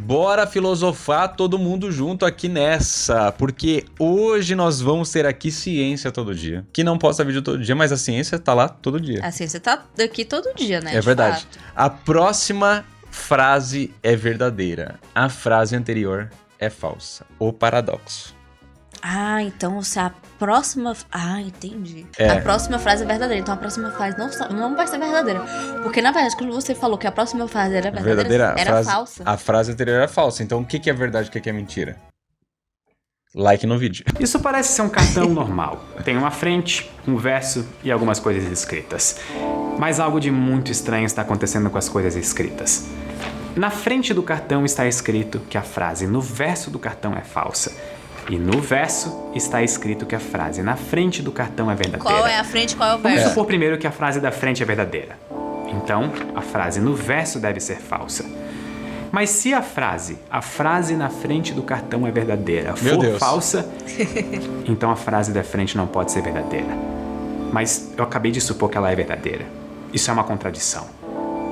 bora filosofar todo mundo junto aqui nessa, porque hoje nós vamos ter aqui ciência todo dia. Que não posta vídeo todo dia, mas a ciência tá lá todo dia. A ciência tá aqui todo dia, né? É verdade. A próxima frase é verdadeira. A frase anterior é falsa. O paradoxo. Ah, então se a próxima... Ah, entendi. É. A próxima frase é verdadeira. Então a próxima frase não vai ser verdadeira. Porque, na verdade, quando você falou que a próxima frase era verdadeira, era falsa. A frase anterior era falsa. Então o que é verdade e o que é mentira? Like no vídeo. Isso parece ser um cartão normal. Tem uma frente, um verso e algumas coisas escritas. Mas algo de muito estranho está acontecendo com as coisas escritas. Na frente do cartão está escrito que a frase no verso do cartão é falsa. E no verso está escrito que a frase na frente do cartão é verdadeira. Qual é a frente, qual é o verso? Vamos supor primeiro que a frase da frente é verdadeira. Então, a frase no verso deve ser falsa. Mas se a frase na frente do cartão é verdadeira, for falsa, então a frase da frente não pode ser verdadeira. Mas eu acabei de supor que ela é verdadeira. Isso é uma contradição.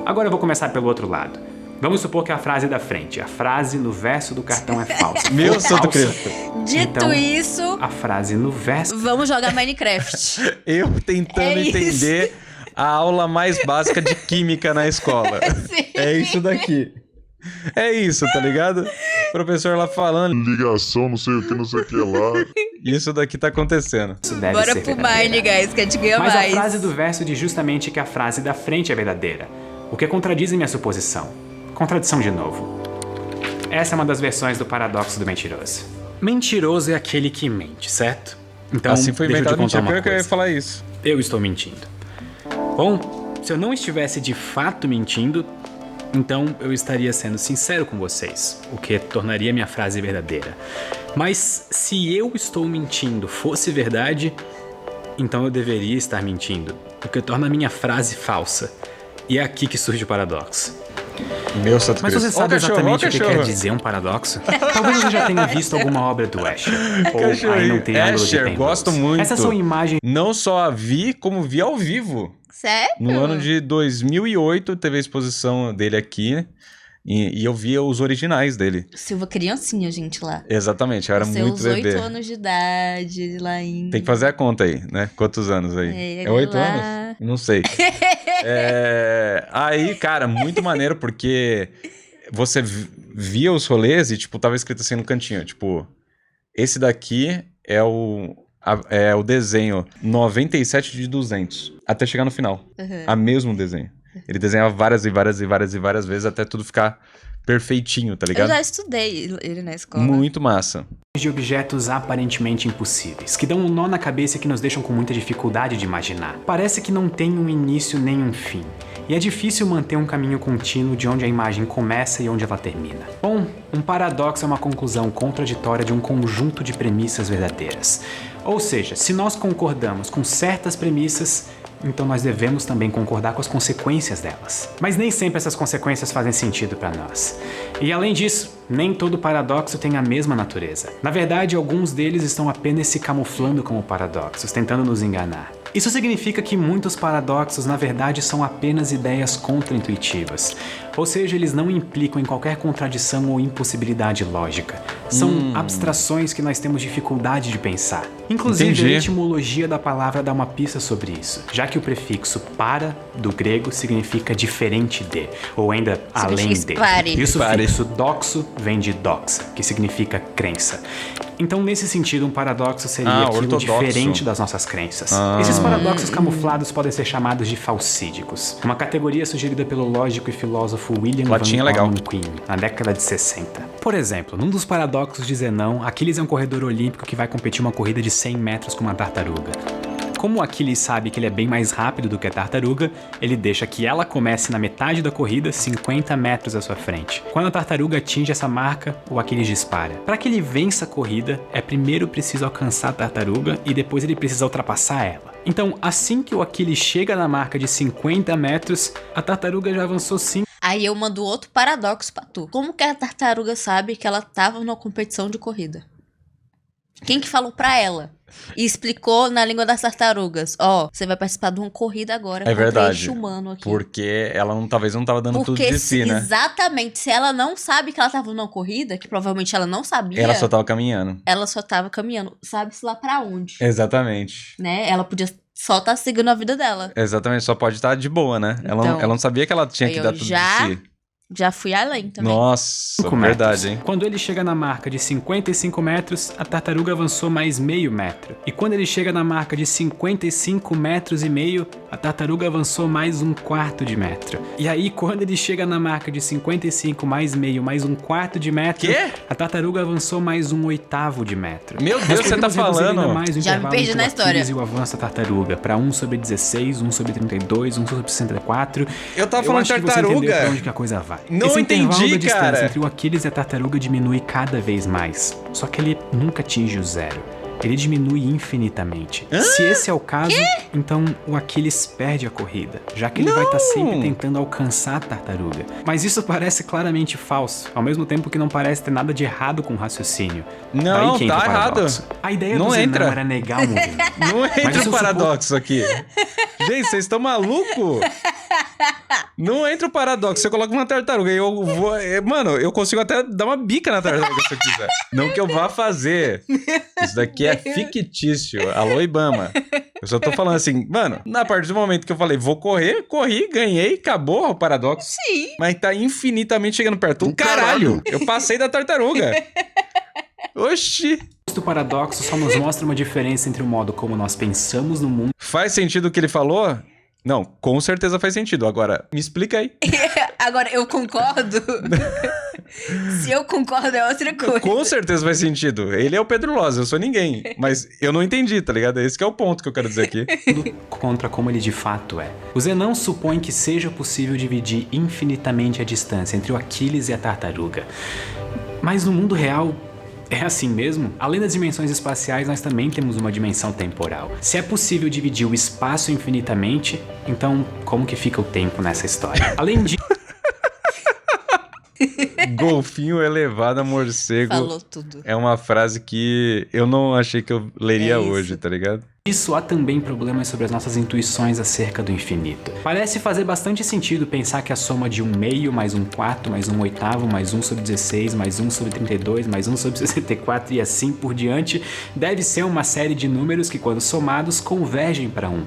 Agora eu vou começar pelo outro lado. Vamos supor que a frase da frente, a frase no verso do cartão é falsa. Meu Santo Cristo. Dito então, isso... A frase no verso... Vamos jogar Minecraft. Eu tentando entender a aula mais básica de química na escola. Sim. É isso daqui. É isso, tá ligado? O professor lá falando. Ligação, não sei o que lá. Isso daqui tá acontecendo. Isso deve Bora ser pro verdadeira. Mine, guys, que a gente ganha Mas mais. a frase do verso diz justamente que a frase da frente é verdadeira. O que contradiz a minha suposição. Contradição de novo. Essa é uma das versões do paradoxo do mentiroso. Mentiroso é aquele que mente, certo? Então, Assim foi deixa eu te inventado contar mentira. uma Pior que eu ia coisa. falar isso. Eu estou mentindo. Bom, se eu não estivesse de fato mentindo, então eu estaria sendo sincero com vocês, o que tornaria minha frase verdadeira. Mas se eu estou mentindo fosse verdade, então eu deveria estar mentindo, o que torna a minha frase falsa. E é aqui que surge o paradoxo. Meu Santo Mas Cristo. você sabe exatamente o que cachorro. quer dizer um paradoxo? Talvez você já tenha visto alguma obra do Escher. Ou aí no Triângulo de Escher, Penrose. gosto muito. Essas são imagens... Não só a vi, como vi ao vivo. Sério? No ano de 2008 teve a exposição dele aqui. E eu via os originais dele. Silva criancinha, gente, lá. Exatamente, eu era muito Seus bebê. 8 anos de idade, lá em... Tem que fazer a conta aí, né? Quantos anos aí? É 8 lá. anos? Não sei. Aí, cara, muito maneiro, porque você via os rolês e, tipo, tava escrito assim no cantinho, tipo, esse daqui é o desenho 97 de 200, até chegar no final. A mesmo desenho. Ele desenhava várias vezes até tudo ficar perfeitinho, tá Eu ligado? já estudei ele na escola. Muito massa. de objetos aparentemente impossíveis, que dão um nó na cabeça e que nos deixam com muita dificuldade de imaginar. Parece que não tem um início nem um fim, e é difícil manter um caminho contínuo de onde a imagem começa e onde ela termina. Bom, um paradoxo é uma conclusão contraditória de um conjunto de premissas verdadeiras. Ou seja, se nós concordamos com certas premissas, então nós devemos também concordar com as consequências delas. Mas nem sempre essas consequências fazem sentido para nós. E além disso, nem todo paradoxo tem a mesma natureza. Na verdade, alguns deles estão apenas se camuflando como paradoxos, tentando nos enganar. Isso significa que muitos paradoxos, na verdade, são apenas ideias contraintuitivas. Ou seja, eles não implicam em qualquer contradição ou impossibilidade lógica. São abstrações que nós temos dificuldade de pensar. Inclusive, Entendi. a etimologia da palavra dá uma pista sobre isso, já que o prefixo para, do grego, significa diferente de, ou ainda além de. Dispare. E o sufixo doxo vem de doxa, que significa crença. Então, nesse sentido, um paradoxo seria aquilo ortodoxo. diferente das nossas crenças. Esses paradoxos camuflados podem ser chamados de falsídicos, uma categoria sugerida pelo lógico e filósofo William Latim é Van legal. Orman na década de 60. Por exemplo, num dos paradoxos de Zenão, Aquiles é um corredor olímpico que vai competir uma corrida de 100 metros com uma tartaruga. Como Aquiles sabe que ele é bem mais rápido do que a tartaruga, ele deixa que ela comece na metade da corrida, 50 metros à sua frente. Quando a tartaruga atinge essa marca, o Aquiles dispara. Para que ele vença a corrida, é primeiro preciso alcançar a tartaruga e depois ele precisa ultrapassar ela. Então, assim que o Aquiles chega na marca de 50 metros, a tartaruga já avançou 5. Aí eu mando outro paradoxo pra tu. Como que a tartaruga sabe que ela tava numa competição de corrida? Quem que falou pra ela? e explicou na língua das tartarugas. Ó, você vai participar de uma corrida agora É contra verdade. este humano aqui. Porque ela talvez não tava dando tudo Porque de si, né? exatamente, se ela não sabe que ela tava numa corrida, que provavelmente ela não sabia, Ela só tava caminhando. ela só tava caminhando. Sabe-se lá pra onde, Exatamente. né? Ela podia só estar seguindo a vida dela. Exatamente, só pode estar de boa, né? Ela Então, não sabia que ela tinha aí que eu dar tudo já- de si. Já fui além também. Nossa, 5 verdade, metros. hein? Quando ele chega na marca de 55 metros, a tartaruga avançou mais meio metro. E quando ele chega na marca de 55 metros e meio, a tartaruga avançou mais um quarto de metro. E aí, quando ele chega na marca de 55 mais meio, mais um quarto de metro, Quê? a tartaruga avançou mais um oitavo de metro. Meu Deus, você tá Podemos reduzir ainda falando? mais o Já me intervalo perdi entre na o história. Aquiles e o avanço da tartaruga, para 1/16, 1/32, 1/64. Eu tava falando acho que você entendeu tartaruga. pra onde que a coisa vai. Não Esse intervalo entendi, da distância cara. entre o Aquiles e a tartaruga diminui cada vez mais. Só que ele nunca atinge o zero. Ele diminui infinitamente. Se esse é o caso, então o Aquiles perde a corrida, já que ele vai estar sempre tentando alcançar a tartaruga. Mas isso parece claramente falso, ao mesmo tempo que não parece ter nada de errado com o raciocínio. Não, Daí que entra tá o paradoxo. errado. A ideia Não do Zenão entra. era negar o movimento. Não Mas entra eu o paradoxo aqui. Gente, vocês estão malucos? Não entra o paradoxo. Você coloca uma tartaruga e eu vou. Mano, eu consigo até dar uma bica na tartaruga se eu quiser. Não que eu vá fazer. Isso daqui é fictício. Alô, Ibama. Eu só tô falando assim, mano, na partir do momento que eu falei, vou correr, corri, ganhei, acabou o paradoxo. Sim. Mas tá infinitamente chegando perto. Do caralho! Eu passei da tartaruga. Oxi! O paradoxo só nos mostra uma diferença entre o modo como nós pensamos no mundo Faz sentido o que ele falou? Não, com certeza faz sentido. Agora, me explica aí. Agora, eu concordo. Se eu concordo, é outra coisa. Com certeza faz sentido. Ele é o Pedro Loz, eu sou ninguém. Mas eu não entendi, tá ligado? Esse que é o ponto que eu quero dizer aqui. contra como ele de fato é. O Zenão supõe que seja possível dividir infinitamente a distância entre o Aquiles e a tartaruga. Mas no mundo real, é assim mesmo? Além das dimensões espaciais, nós também temos uma dimensão temporal. Se é possível dividir o espaço infinitamente, então como que fica o tempo nessa história? Além disso, Golfinho elevado a morcego. Falou tudo. É uma frase que eu não achei que eu leria É isso. hoje, tá ligado? há também problemas sobre as nossas intuições acerca do infinito. Parece fazer bastante sentido pensar que a soma de 1/2 mais 1/4 mais 1/8 mais 1/16 mais 1/32 mais 1/64 e assim por diante deve ser uma série de números que, quando somados, convergem para 1.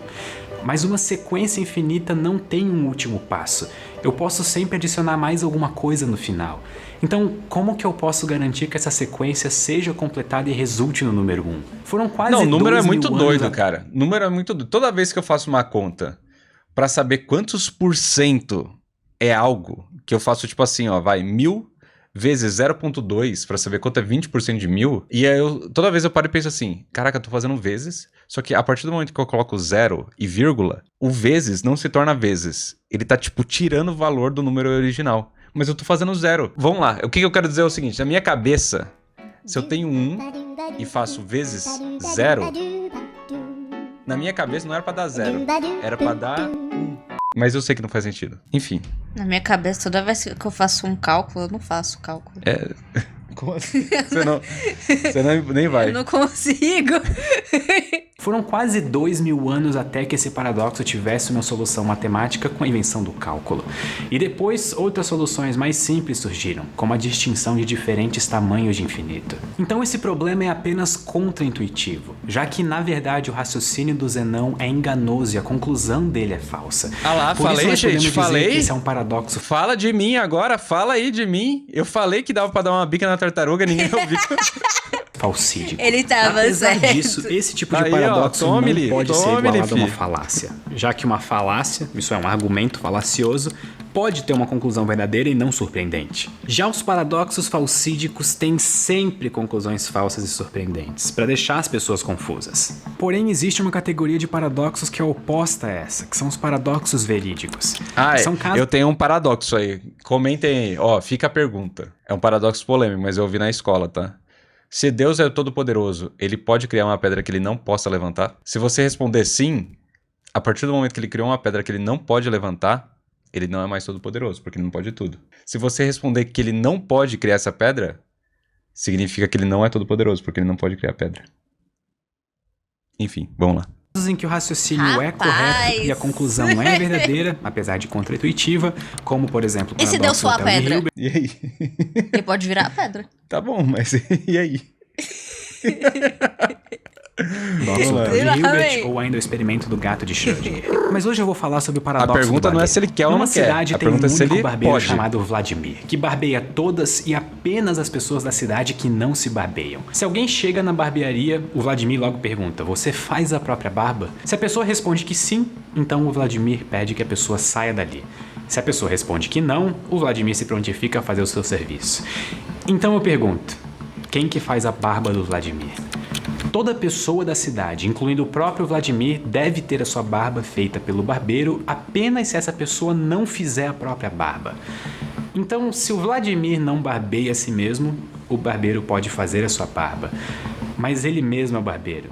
Mas uma sequência infinita não tem um último passo. Eu posso sempre adicionar mais alguma coisa no final. Então, como que eu posso garantir que essa sequência seja completada e resulte no número 1? Foram quase Não, o número é 2.000 muito anos doido, cara. O número é muito doido. Toda vez que eu faço uma conta pra saber quantos por cento é algo, que eu faço tipo assim, ó, vai 1000 vezes 0,2 pra saber quanto é 20% de 1000, e aí toda vez eu paro e penso assim, caraca, eu tô fazendo vezes, só que a partir do momento que eu coloco 0 e vírgula, o vezes não se torna vezes. Ele tá tipo tirando o valor do número original. Mas eu tô fazendo 0. Vamos lá, o que eu quero dizer é o seguinte, na minha cabeça, se eu tenho 1 e faço vezes 0, na minha cabeça não era pra dar 0, era pra dar 1. Mas eu sei que não faz sentido. Enfim. Na minha cabeça, toda vez que eu faço um cálculo, eu não faço cálculo. Como assim? Você nem vai. Eu não consigo. Foram quase 2.000 anos até que esse paradoxo tivesse uma solução matemática com a invenção do cálculo. E depois, outras soluções mais simples surgiram, como a distinção de diferentes tamanhos de infinito. Então esse problema é apenas contraintuitivo, já que na verdade o raciocínio do Zenão é enganoso e a conclusão dele é falsa. Ah lá, Por isso falei, nós podemos gente, dizer falei. que esse é um paradoxo Fala de mim agora, fala aí de mim. Eu falei que dava pra dar uma bica na tartaruga, ninguém ouviu. falsídico. Ele tava Apesar certo. disso, esse tipo de Aí, ó, paradoxo tome-lhe, não pode ser tome-lhe, igualado a uma filho. falácia, já que uma falácia, isso é um argumento falacioso, pode ter uma conclusão verdadeira e não surpreendente. Já os paradoxos falsídicos têm sempre conclusões falsas e surpreendentes, para deixar as pessoas confusas. Porém, existe uma categoria de paradoxos que é oposta a essa, que são os paradoxos verídicos. Ah, São casos eu tenho um paradoxo aí. Comentem aí. Ó, fica a pergunta. É um paradoxo polêmico, mas eu ouvi na escola, tá? Se Deus é todo-poderoso, ele pode criar uma pedra que ele não possa levantar? Se você responder sim, a partir do momento que ele criou uma pedra que ele não pode levantar, ele não é mais todo-poderoso, porque ele não pode tudo. Se você responder que ele não pode criar essa pedra, significa que ele não é todo-poderoso, porque ele não pode criar a pedra. Enfim, vamos lá. Em que o raciocínio é correto e a conclusão é verdadeira, apesar de contra-intuitiva, como, por exemplo, E se Deus for a pedra? E aí? Ele pode virar a pedra. Tá bom, mas e aí? Paradoxo de Hilbert ou ainda o experimento do gato de Schrödinger. Mas hoje eu vou falar sobre o paradoxo A pergunta do não é se ele quer ou não quer. cidade A tem um pergunta é se único ele barbeiro pode. chamado Vladimir, que barbeia todas e apenas as pessoas da cidade que não se barbeiam. Se alguém chega na barbearia, o Vladimir logo pergunta: você faz a própria barba? Se a pessoa responde que sim, então o Vladimir pede que a pessoa saia dali. Se a pessoa responde que não, o Vladimir se prontifica a fazer o seu serviço. Então eu pergunto: quem que faz a barba do Vladimir? Toda pessoa da cidade, incluindo o próprio Vladimir, deve ter a sua barba feita pelo barbeiro apenas se essa pessoa não fizer a própria barba. Então, se o Vladimir não barbeia a si mesmo, o barbeiro pode fazer a sua barba. Mas ele mesmo é o barbeiro.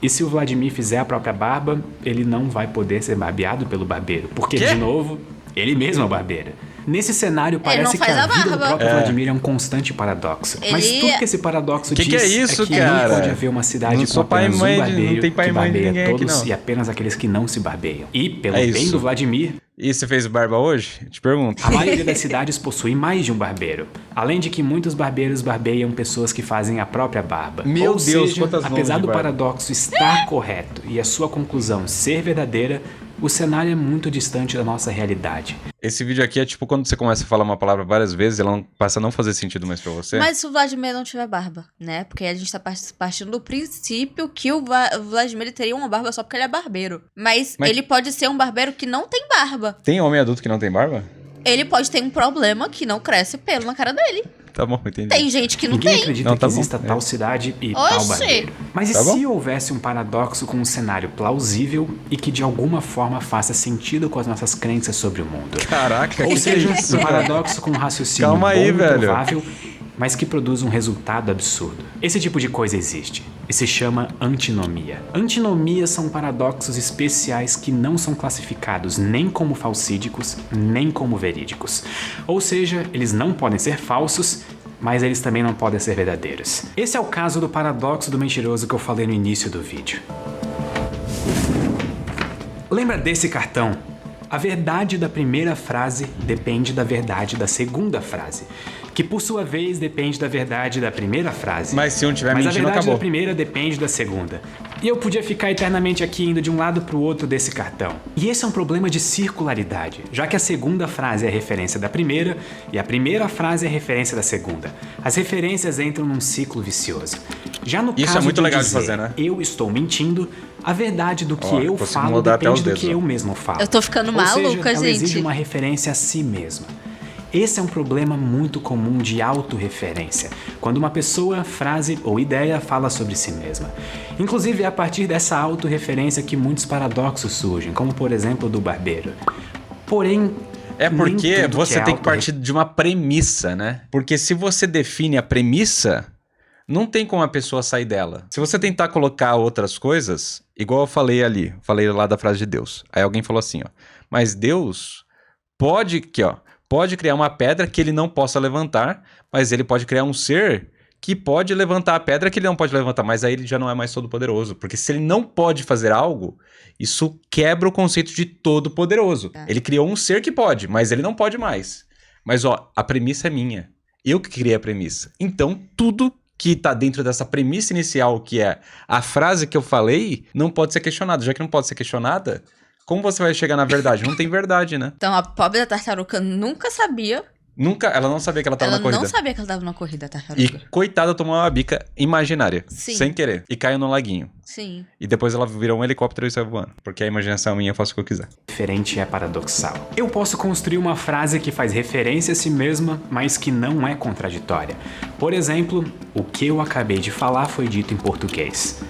E se o Vladimir fizer a própria barba, ele não vai poder ser barbeado pelo barbeiro, porque, de novo, ele mesmo é o barbeiro. Nesse cenário, parece que a vida do próprio Vladimir é um constante paradoxo. Mas tudo que esse paradoxo diz é isso, que cara? não pode haver uma cidade Não com sou pai e apenas mãe um barbeiro não tem pai e que mãe de barbeia ninguém aqui, todos não. e apenas aqueles que não se barbeiam. E, pelo É bem isso. do Vladimir, E você fez barba hoje? Te pergunto. a maioria das cidades possui mais de um barbeiro. Além de que muitos barbeiros barbeiam pessoas que fazem a própria barba. Meu Ou Deus, seja, quantas nomes apesar de do barba. paradoxo estar correto e a sua conclusão ser verdadeira, o cenário é muito distante da nossa realidade. Esse vídeo aqui é tipo quando você começa a falar uma palavra várias vezes, ela passa a não fazer sentido mais pra você. Mas se o Vladimir não tiver barba, né? Porque a gente tá partindo do princípio que o Vladimir ele teria uma barba só porque ele é barbeiro. Mas ele pode ser um barbeiro que não tem barba. Tem homem adulto que não tem barba? Ele pode ter um problema que não cresce pelo na cara dele. Tá bom, entendi. Tem gente que não Ninguém tem. acredita Não, tá que bom. exista tal cidade e Oxi. tal barbeiro. Mas e Tá se bom. houvesse um paradoxo com um cenário plausível e que de alguma forma faça sentido com as nossas crenças sobre o mundo? Caraca, Ou que seja, é isso, um cara? paradoxo com um raciocínio Calma aí, bom e velho. provável, mas que produz um resultado absurdo. Esse tipo de coisa existe e se chama antinomia. Antinomias são paradoxos especiais que não são classificados nem como falsídicos, nem como verídicos. Ou seja, eles não podem ser falsos, mas eles também não podem ser verdadeiros. Esse é o caso do paradoxo do mentiroso que eu falei no início do vídeo. Lembra desse cartão? A verdade da primeira frase depende da verdade da segunda frase, que por sua vez depende da verdade da primeira frase. Mas se um tiver Mas a mentindo, verdade acabou. da primeira depende da segunda. E eu podia ficar eternamente aqui indo de um lado pro outro desse cartão. E esse é um problema de circularidade, já que a segunda frase é a referência da primeira e a primeira frase é a referência da segunda. As referências entram num ciclo vicioso. Já no Isso caso é muito de legal de dizer, fazer, né? eu estou mentindo, a verdade do que Ó, eu consigo falo mudar até depende os do dedos, que ó. eu mesmo falo. Eu tô ficando Ou maluca, seja, ela exige gente. uma referência a si mesma. Esse é um problema muito comum de autorreferência, quando uma pessoa, frase ou ideia fala sobre si mesma. Inclusive é a partir dessa autorreferência que muitos paradoxos surgem, como por exemplo o do barbeiro. Porém, É nem porque tudo você é tem que partir de uma premissa, né? Porque se você define a premissa, não tem como a pessoa sair dela. Se você tentar colocar outras coisas, igual eu falei ali, falei lá da frase de Deus. Aí alguém falou assim, ó, mas Deus pode, aqui, ó, pode criar uma pedra que ele não possa levantar, mas ele pode criar um ser que pode levantar a pedra que ele não pode levantar, mas aí ele já não é mais todo-poderoso, porque se ele não pode fazer algo, isso quebra o conceito de todo-poderoso. Ele criou um ser que pode, mas ele não pode mais. Mas ó, a premissa é minha. Eu que criei a premissa. Então, tudo que tá dentro dessa premissa inicial, que é a frase que eu falei, não pode ser questionado. Já que não pode ser questionada, como você vai chegar na verdade? Não tem verdade, né? Então a pobre da tartaruga nunca sabia. Ela não sabia que ela tava Ela na corrida. não sabia que ela tava na corrida, a E tartaruga. coitada, tomou uma bica imaginária. Sim. Sem querer. E caiu no laguinho. Sim. E depois ela virou um helicóptero e saiu voando. Porque a imaginação minha, eu faço o que eu quiser. diferente é paradoxal. Eu posso construir uma frase que faz referência a si mesma, mas que não é contraditória. Por exemplo, o que eu acabei de falar foi dito em português.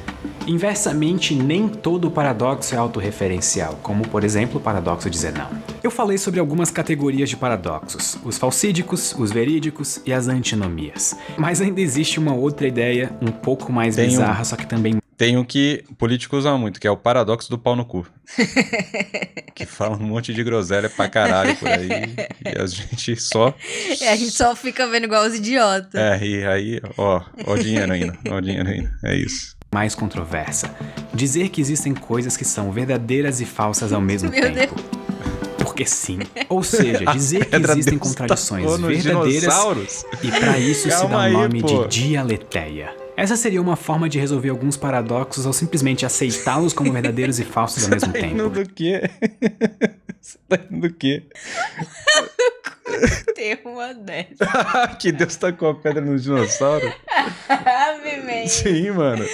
Inversamente, nem todo paradoxo é autorreferencial, como por exemplo o paradoxo dizer não. Eu falei sobre algumas categorias de paradoxos, os falsídicos, os verídicos e as antinomias. Mas ainda existe uma outra ideia um pouco mais bizarra, só que também Tem o que políticos usam muito, que é o paradoxo do pau no cu. Que fala um monte de groselha pra caralho por aí. E a gente só... E a gente só fica vendo igual os idiotas. É, e aí, ó o dinheiro ainda. Ó o dinheiro ainda. É isso. mais controversa. Dizer que existem coisas que são verdadeiras e falsas ao mesmo Meu tempo. Porque sim. Ou seja, dizer que Pedra existem Deus contradições tacou nos verdadeiras dinossauros. e pra isso se Calma dá o aí, nome pô. de dialeteia. Essa seria uma forma de resolver alguns paradoxos ao simplesmente aceitá-los como verdadeiros e falsos ao mesmo Tá indo tempo. do quê? Você tá indo do quê? Tem uma dessa. Que Deus tacou a pedra no dinossauro? Ave, man. Sim, mano.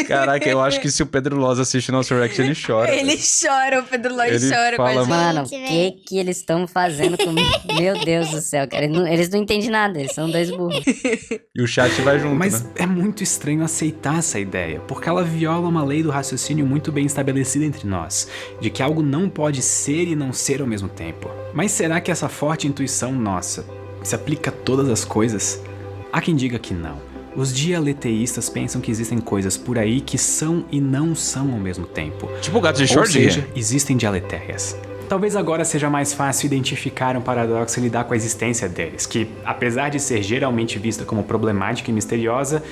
Caraca, eu acho que se o Pedro Loz assiste nosso react, ele chora. Ele chora, o Pedro Lloyd Ele chora com a fala, gente. Mano, o Gente, que eles estão fazendo comigo? Meu Deus do céu, cara. Eles não entendem nada, eles são dois burros. E o chat vai junto, Mas né? é muito estranho aceitar essa ideia, porque ela viola uma lei do raciocínio muito bem estabelecida entre nós, de que algo não pode ser e não ser ao mesmo tempo. Mas será que essa forte intuição nossa se aplica a todas as coisas? Há quem diga que não. Os dialeteístas pensam que existem coisas por aí que são e não são ao mesmo tempo. Tipo o gato de Ou short. seja, existem dialeteias. Talvez agora seja mais fácil identificar um paradoxo e lidar com a existência deles, que, apesar de ser geralmente vista como problemática e misteriosa,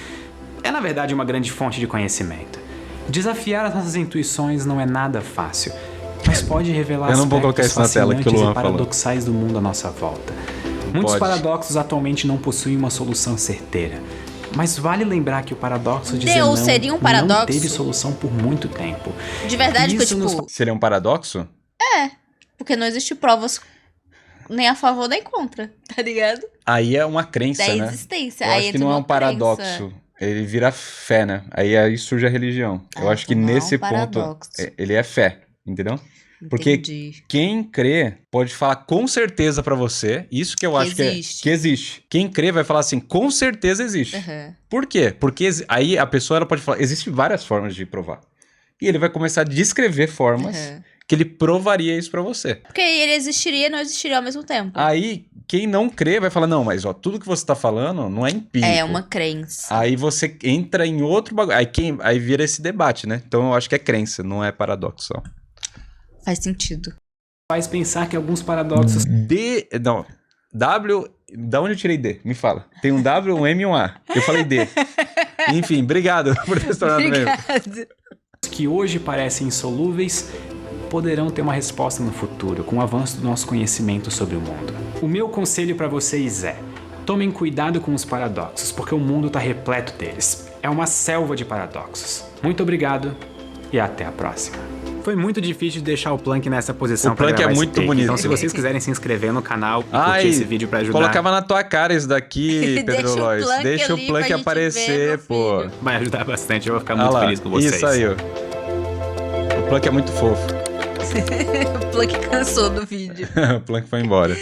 é na verdade uma grande fonte de conhecimento. Desafiar as nossas intuições não é nada fácil, mas pode revelar Eu não vou colocar aspectos isso na tela, que o fascinantes Luan e paradoxais do mundo à nossa volta. Muitos Pode. paradoxos atualmente não possuem uma solução certeira. Mas vale lembrar que o paradoxo de Deus Zenão seria um não paradoxo? teve solução por muito tempo. De verdade, que Isso tipo... nos- Seria um paradoxo? Porque não existe provas nem a favor nem contra, tá ligado? Aí é uma crença, Da né? existência. Eu Aí acho que entra não é uma um paradoxo. crença. Ele vira fé, né? Aí surge a religião. Eu Ah, acho que então não é um nesse ponto paradoxo. ele é fé, entendeu? Porque Entendi. quem crê pode falar com certeza pra você, isso que eu Que acho existe. que existe. Quem crê vai falar assim, com certeza existe. Aham. Por quê? Porque aí a pessoa ela pode falar, existem várias formas de provar. E ele vai começar a descrever formas Aham. que ele provaria isso pra você. Porque ele existiria e não existiria ao mesmo tempo. Aí quem não crê vai falar, não, mas ó, tudo que você tá falando não é empírico. É uma crença. Aí você entra em outro bagulho. Aí vira esse debate, né? Então eu acho que é crença, não é paradoxo. Faz sentido. Faz pensar que alguns paradoxos Não. W. Da onde eu tirei D? Me fala. Tem um W, um M e um A. Eu falei D. Enfim, obrigado por ter se tornado mesmo. Obrigada. que hoje parecem insolúveis poderão ter uma resposta no futuro, com o avanço do nosso conhecimento sobre o mundo. O meu conselho para vocês é: tomem cuidado com os paradoxos, porque o mundo está repleto deles. É uma selva de paradoxos. Muito obrigado e até a próxima. Foi muito difícil de deixar o Plank nessa posição. O Plank pra gravar é esse muito take. bonito. Então, se vocês quiserem se inscrever no canal e curtir Ai, esse vídeo pra ajudar, colocava na tua cara isso daqui, Deixa Pedro o Lois. Plank Deixa ali o pra Plank gente aparecer, ver, pô. meu filho. vai ajudar bastante. Eu vou ficar Olha muito lá, feliz com vocês. isso aí, ó. O Plank é muito fofo. O Plank cansou do vídeo. O Plank foi embora.